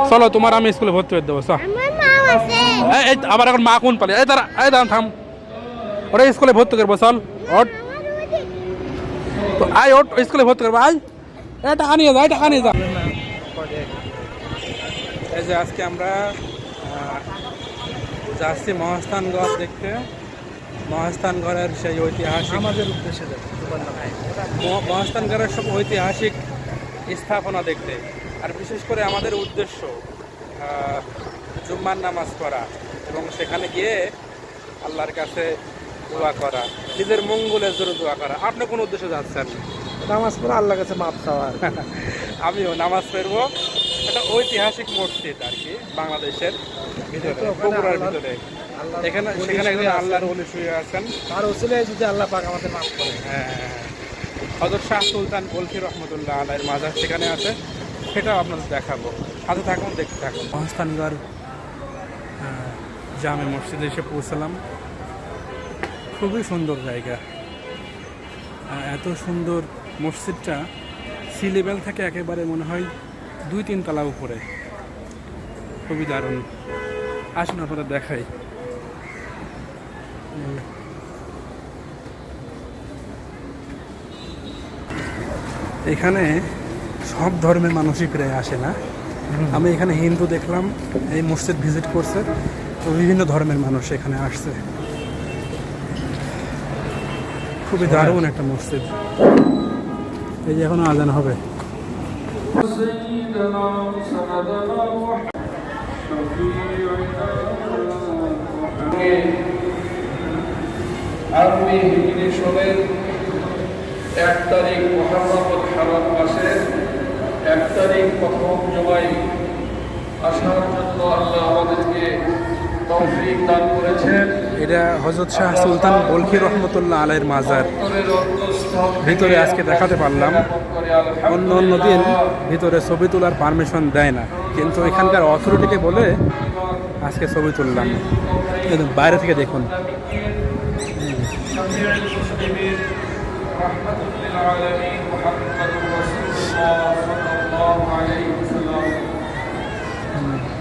চলো তোমার আমি স্কুলে ভর্তি করে দেবো। আবার এখন মা কোন পালে? এই তারা এই দাঁড়ান থাম, ওরা স্কুলে ভর্তি করবো। চল ওট তো আয়, ওট স্কুলে ভর্তি করবো। আয় এই টাকা নিয়ে যা, টাকা নিয়ে যা। এই যে আজকে আমরা যাচ্ছি মহাস্থানগড় দেখতে। মহাস্থানগড়ের সেই ঐতিহাসিক, আমাদের উদ্দেশ্যে মহাস্থানগড়ের সব ঐতিহাসিক স্থাপনা দেখতে। আর বিশেষ করে আমাদের উদ্দেশ্য জুম্মার নামাজ পড়া এবং সেখানে গিয়ে আল্লাহর কাছে দোয়া করা, নিজের মঙ্গলের জন্য দোয়া করা। আপনি কোন উদ্দেশ্যে যাচ্ছেন? নামাজ পড়ে আল্লাহর কাছে মাপ চাওয়া। আমিও নামাজ পড়বো। এটা ঐতিহাসিক মসজিদ আর কি, বাংলাদেশের ভিতরে, বগুড়ার ভিতরে। এখানে সেখানে আল্লাহর ওলি শুয়ে আছেন, আর ওসিলায় যদি আল্লাহ পাক আমাদের মাফ করে। হ্যাঁ, হযরত শাহ সুলতান বলখি রহমতুল্লাহ আলাইহির মাজার সেখানে আছে, সেটাও আপনাদের দেখাবো। সাথে থাকুন, দেখতে থাকুন। মহাস্থানগড় জামে মসজিদে এসে পৌঁছালাম। খুবই সুন্দর জায়গা, এত সুন্দর মসজিদটা। সি লেভেল থেকে একেবারে মনে হয় 2-3 তলা উপরে, খুবই দারুণ। আসুন আপনারা দেখাই। এখানে সব ধর্মের মানুষই প্রায় আসে না। আমি এখানে হিন্দু দেখলাম, এই মসজিদ ভিজিট করছে, তো বিভিন্ন ধর্মের মানুষ এখানে আসছে। খুবই দারুণ একটা মসজিদ। এই যে এখনো আজান হবে। আরবি হিজরি সনের 1 তারিখ মুহররমুল হারাম মাসের 1 তারিখ প্রথম জুমায় আসার জন্য আল্লাহ আমাদেরকে তৌফিক দান করেছেন। এটা হযরত শাহ সুলতান বলখি রহমতুল্লাহ আলাইহির মাজার। ভিতরে আজকে দেখাতে পারলাম। অন্য দিন ভিতরে ছবি তোলার পারমিশন দেয় না, কিন্তু এখানকার অথরিটিকে বলে আজকে ছবি তুললাম। বাইরে থেকে দেখুন।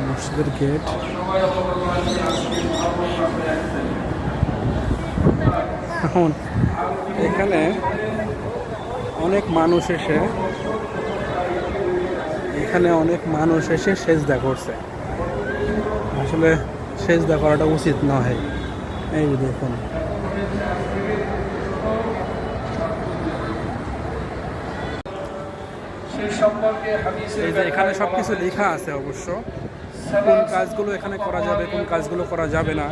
মসজিদের গেট। এখন এখানে অনেক মানুষ এসে সেজদা করছে। আসলে সেজদা করাটা উচিত নয়। এই দেখুন, এখানে সবকিছু লেখা আছে অবশ্য, কোন কাজগুলো এখানে করা যাবে, কোন কাজগুলো করা যাবে না।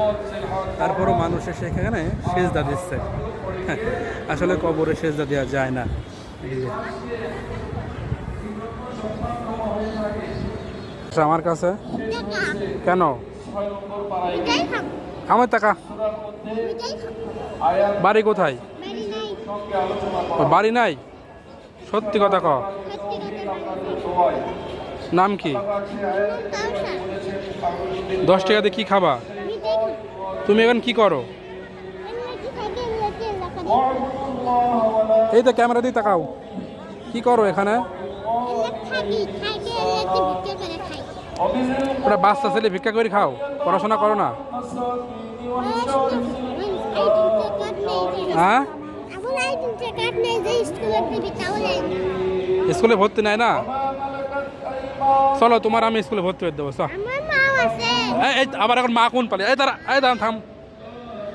তারপরও মানুষ এসে এখানে সেজদা দিচ্ছে। আসলে কবরে সেজদা দেওয়া যায় না। আমার কাছে কেন আমার টাকা? বাড়ি কোথায়? বাড়ি নাই? সত্যি কথা ক। নাম কি? 10 টাকা দিয়ে কি খাবা? তুমি এখন কি করো? এই তো ক্যামেরা দিয়ে তাকাও। কি করো এখানে? ওটা বাচ্চা ছেলে, ভিক্ষা করে খাও? পড়াশোনা করো না? হ্যাঁ, স্কুলে ভর্তি নাই না? চলো তোমার আমি স্কুলে ভর্তি করে দেবো। আবার এখন মা কোন পালে? এই তারা এই দাঁড়ান থাম,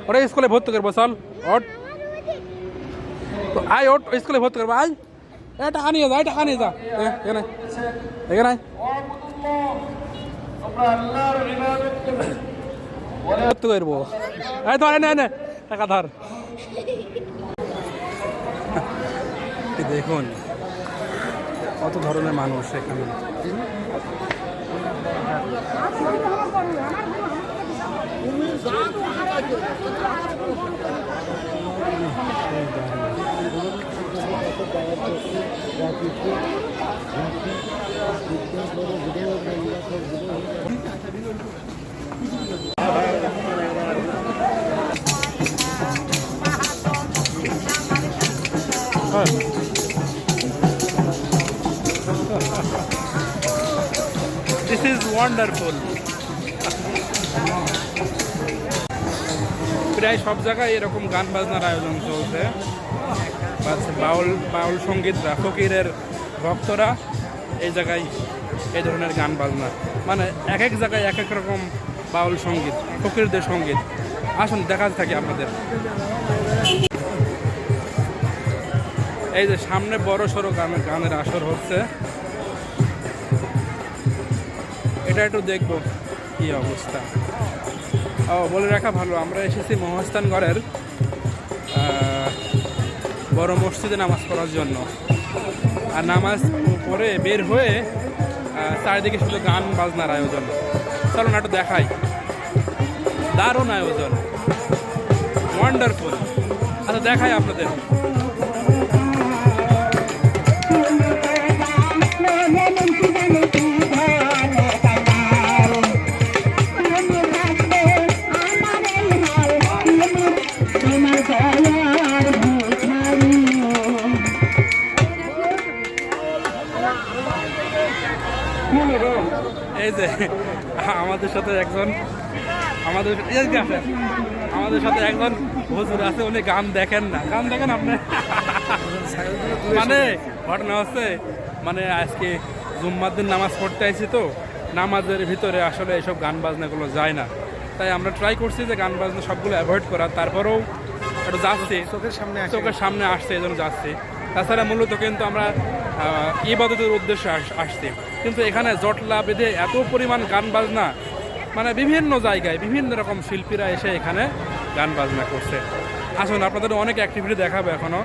ওরা স্কুলে ভর্তি করবো। চল ওট তো আয়, ওট স্কুলে ভর্তি করবো। আয় এই টাকা নিয়ে যা, টাকা নিয়ে যা। এখানে এখানে ভর্তি করবো। এই ধর এনে টাকা ধর। দেখুন কত ধরনের মানুষ এখানে। This is wonderful. প্রায় সব জায়গায় এরকম গান বাজনার আয়োজন চলছে। বাউল বাউল সঙ্গীতরা, ফকিরের ভক্তরা এই জায়গায় এই ধরনের গান বাজনা, মানে এক এক জায়গায় এক এক রকম বাউল সঙ্গীত, ফকিরদের সঙ্গীত। আসুন দেখা থাকি আপনাদের। এই যে সামনে বড় সড়ো গানের আসর হচ্ছে, এটা একটু দেখবো কি অবস্থা। ও বলে রাখা ভালো, আমরা এসেছি মহাস্থানগড়ের বড় মসজিদে নামাজ পড়ার জন্য। আর নামাজ পড়ে বের হয়ে চারিদিকে শুধু গান বাজনার আয়োজন। চলো না একটু দেখাই, দারুণ আয়োজন, ওয়ান্ডারফুল। আচ্ছা দেখাই আপনাদের। এই যে আমাদের সাথে একজন আমাদের সাথে একজন হুজুর আছে, উনি গান দেখেন না। গান দেখেন আপনি? মানে ঘটনা হচ্ছে, মানে আজকে জুম্মার দিন নামাজ পড়তে আইছি, তো নামাজের ভিতরে আসলে এইসব গান বাজনাগুলো যায় না। তাই আমরা ট্রাই করছি যে গান বাজনা সবগুলো অ্যাভয়েড করার, তারপরেও একটু যাচ্ছি, চোখের সামনে আসছে এই জন্য যাচ্ছি। তাছাড়া মূলত কিন্তু আমরা ইবাদতের উদ্দেশ্যে আসছি, কিন্তু এখানে জটলা বেঁধে এত পরিমাণ গান বাজনা, মানে বিভিন্ন জায়গায় বিভিন্ন রকম শিল্পীরা এসে এখানে গান বাজনা করছে। আসুন আপনাদের অনেক অ্যাক্টিভিটি দেখাবো এখনও।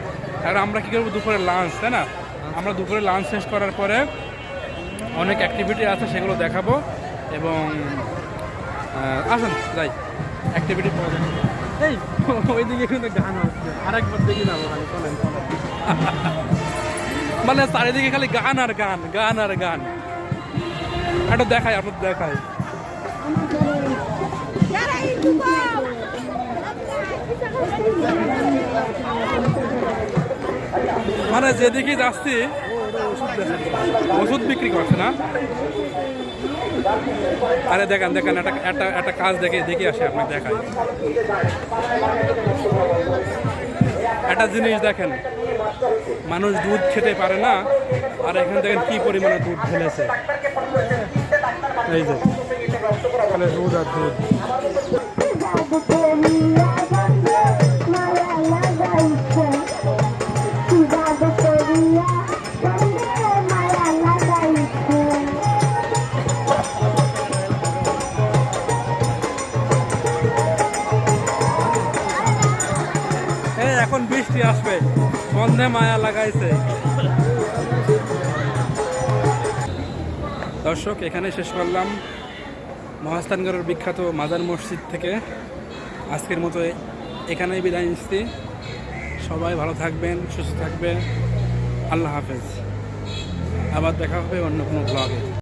আর আমরা কী করবো, দুপুরে লাঞ্চ, তাই না? আমরা দুপুরে লাঞ্চ শেষ করার পরে অনেক অ্যাক্টিভিটি আছে, সেগুলো দেখাবো। এবং আসুন যাই, অ্যাক্টিভিটি পাওয়া যায়। এই ওইদিকে কিন্তু গান হচ্ছে, আরেকবার দেখি না ভাই, চলেন চলেন। মানে চারিদিকে খালি গান আর গান, গান আর গান। একটা দেখাই, আপনার দেখাই। মানে যেদিকে যাচ্ছি ওষুধ বিক্রি করছে না। আরে দেখেন দেখেন, একটা কাজ দেখে আসে, আপনি দেখাই। একটা জিনিস দেখেন, মানুষ দুধ খেতে পারে না, আর এখানে দেখেন কি পরিমাণে দুধ ঢেলেছে। এই যে দুধ আর দুধ। এখন বৃষ্টি আসবে, সন্ধে মায়া লাগাইছে। দর্শক, এখানে শেষ করলাম মহাস্থানগড়ের বিখ্যাত মাজার মসজিদ থেকে। আজকের মতো এখানেই বিদায় নিচ্ছি। সবাই ভালো থাকবেন, সুস্থ থাকবেন। আল্লাহ হাফেজ। আবার দেখা হবে অন্য কোনো ব্লগে।